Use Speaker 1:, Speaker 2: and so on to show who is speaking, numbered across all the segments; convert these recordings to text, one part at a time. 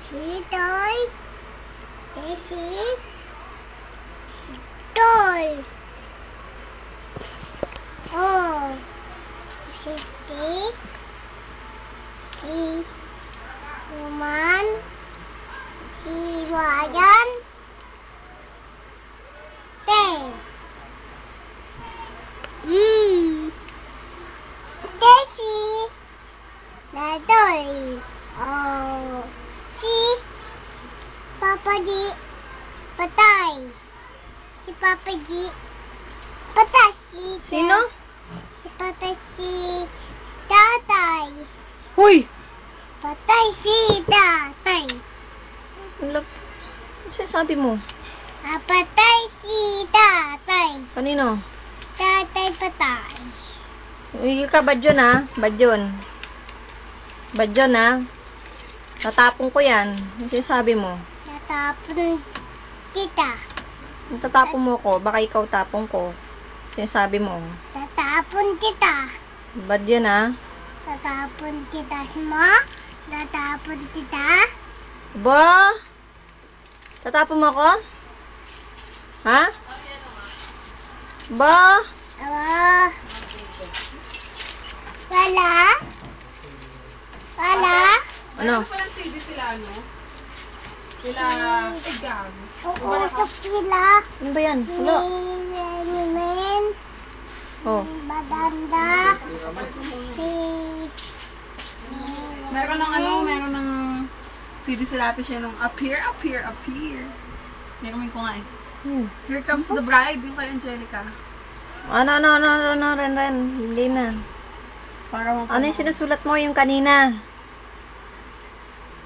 Speaker 1: Si Toy. Si Toy. Oh. Si T. Si Roman. Si Ryan. Desi. Natoy. Oh. Si Papa Di. Patay. Si Papa Di. Patay.
Speaker 2: Sino?
Speaker 1: Si patay si Tatay.
Speaker 2: Hoy!
Speaker 1: Patay si Tatay.
Speaker 2: Ano sabi mo?
Speaker 1: Patay si Tatay.
Speaker 2: Kanino?
Speaker 1: Tatay patay.
Speaker 2: Uy ka, badyon ha? Badyon. Badyon ha? Tatapon ko yan. Ano sinasabi mo?
Speaker 1: Tatapon kita.
Speaker 2: Tatapon mo ko. Baka ikaw tapon ko. Sinasabi mo.
Speaker 1: Tatapon kita.
Speaker 2: Badyon ha?
Speaker 1: Tatapon kita mo. Tatapon kita.
Speaker 2: Ba? Tatapon mo ko? Ha? Ba?
Speaker 1: Wala? Wala?
Speaker 2: Ano?
Speaker 3: Parang CD sila, ano? Sila, Egan.
Speaker 1: Uusap sila.
Speaker 2: Ano ba yan? Wala.
Speaker 1: Ni Men.
Speaker 2: Oh.
Speaker 1: Si Badanda. Si...
Speaker 3: Meron ng ano, meron ng CD sila ate siya nung Appear. Niramin ko nga eh. Here Comes the Bride, yung kay Angelica.
Speaker 2: Ren. Hindi na.
Speaker 3: Para
Speaker 2: Ano yung sinusulat mo yung kanina?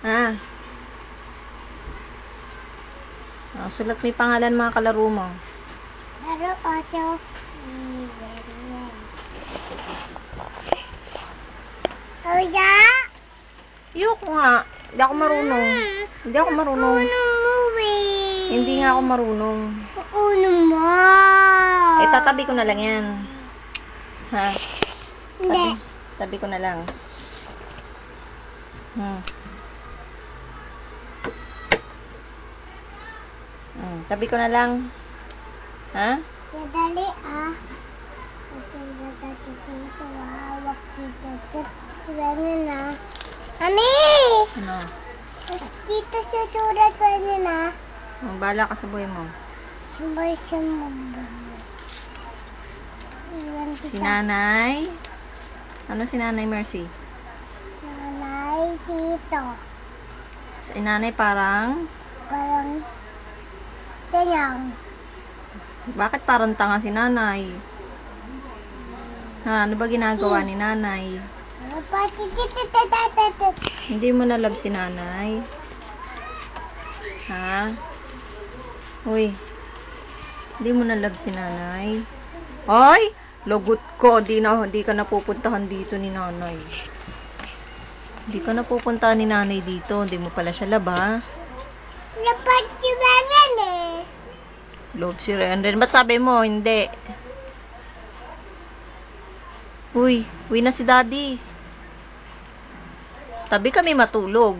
Speaker 2: Ha? Sulat mo yung pangalan mga kalaro mo.
Speaker 1: Pero ocho. Kuya?
Speaker 2: Ayoko nga. Hindi ako marunong. Hindi ako marunong.
Speaker 1: Uno mo eh.
Speaker 2: Hindi nga ako marunong.
Speaker 1: Uno mo.
Speaker 2: Tatabi ko na lang yan. Ha?
Speaker 1: Hindi.
Speaker 2: Tabi ko na lang. Tabi ko na lang. Ha?
Speaker 1: Sadali ah. Dito hawak dito. Suweme na. Mami!
Speaker 2: Ano?
Speaker 1: Dito sa surat ko na.
Speaker 2: Bahala ka sa buhay mo.
Speaker 1: Sumbay sa mundo. Iwan kita.
Speaker 2: Si nanay. Ano si nanay Mercy?
Speaker 1: Nanay dito.
Speaker 2: Si nanay parang...
Speaker 1: Parang tayang.
Speaker 2: Bakit parang tanga si nanay? Ha, ano ba ginagawa ni nanay? Hindi mo na love si nanay? Ha? Uy. Hindi mo na love si nanay? Ay! Lagot ko. Di ka napupuntahan dito ni nanay. Hindi ka napupuntahan ni nanay dito. Hindi mo pala siya love, ha?
Speaker 1: Lapat si Renan eh.
Speaker 2: Love si Ren. Ba't sabi mo? Hindi. Uy na si daddy. Tabi kami matulog.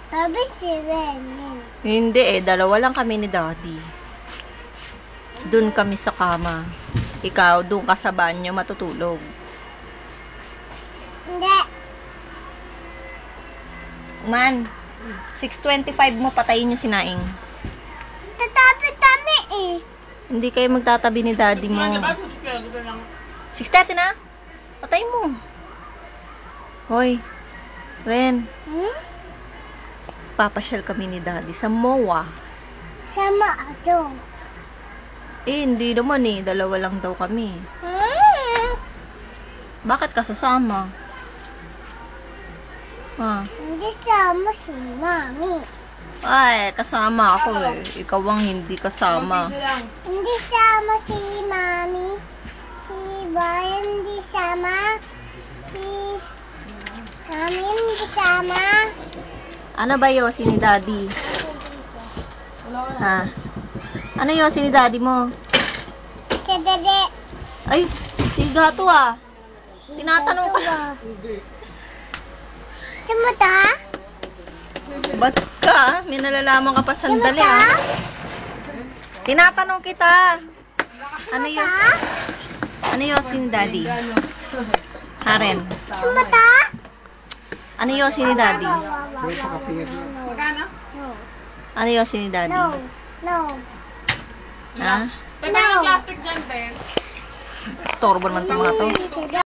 Speaker 1: Sabi si Renan.
Speaker 2: Hindi dalawa lang kami ni daddy. Doon kami sa kama. Ikaw, doon ka sa banyo matutulog.
Speaker 1: Hindi.
Speaker 2: Man, 6:25 mo patayin yung sinaing.
Speaker 1: Tatabi eh.
Speaker 2: Hindi kayo magtatabi ni daddy mo. 6:30 na? Patayin mo. Hoy, Ren. Papasyal kami ni daddy sa MOA.
Speaker 1: Sama ato.
Speaker 2: Hindi naman dalawa lang daw kami. Bakit ka sasama?
Speaker 1: Hindi sama si Mami.
Speaker 2: Ay, kasama ako Ikaw ang hindi kasama.
Speaker 1: Hindi sama si Mami. Si Brian hindi sama. Si Mami hindi sama.
Speaker 2: Ano ba yosi ni daddy? Ha? Ano yosi ni daddy mo?
Speaker 1: Sadali.
Speaker 2: Ay, si gato Tinatanong ka.
Speaker 1: Sumuta?
Speaker 2: Ba't ka talaga, may nalalaman ka pa sandali,
Speaker 1: Mata?
Speaker 2: Tinatanong kita. Ano yun? Ano yun si Daddy?
Speaker 3: Ano?
Speaker 2: Karen.
Speaker 1: Mata?
Speaker 2: Ano yun si Daddy?
Speaker 3: Magkano?
Speaker 1: No.
Speaker 2: Ano yun si Daddy?
Speaker 1: No. No.
Speaker 2: Ha?
Speaker 3: Tayo ng plastic dyan, Ben.
Speaker 2: Storbo naman sa mga to.
Speaker 1: Sige.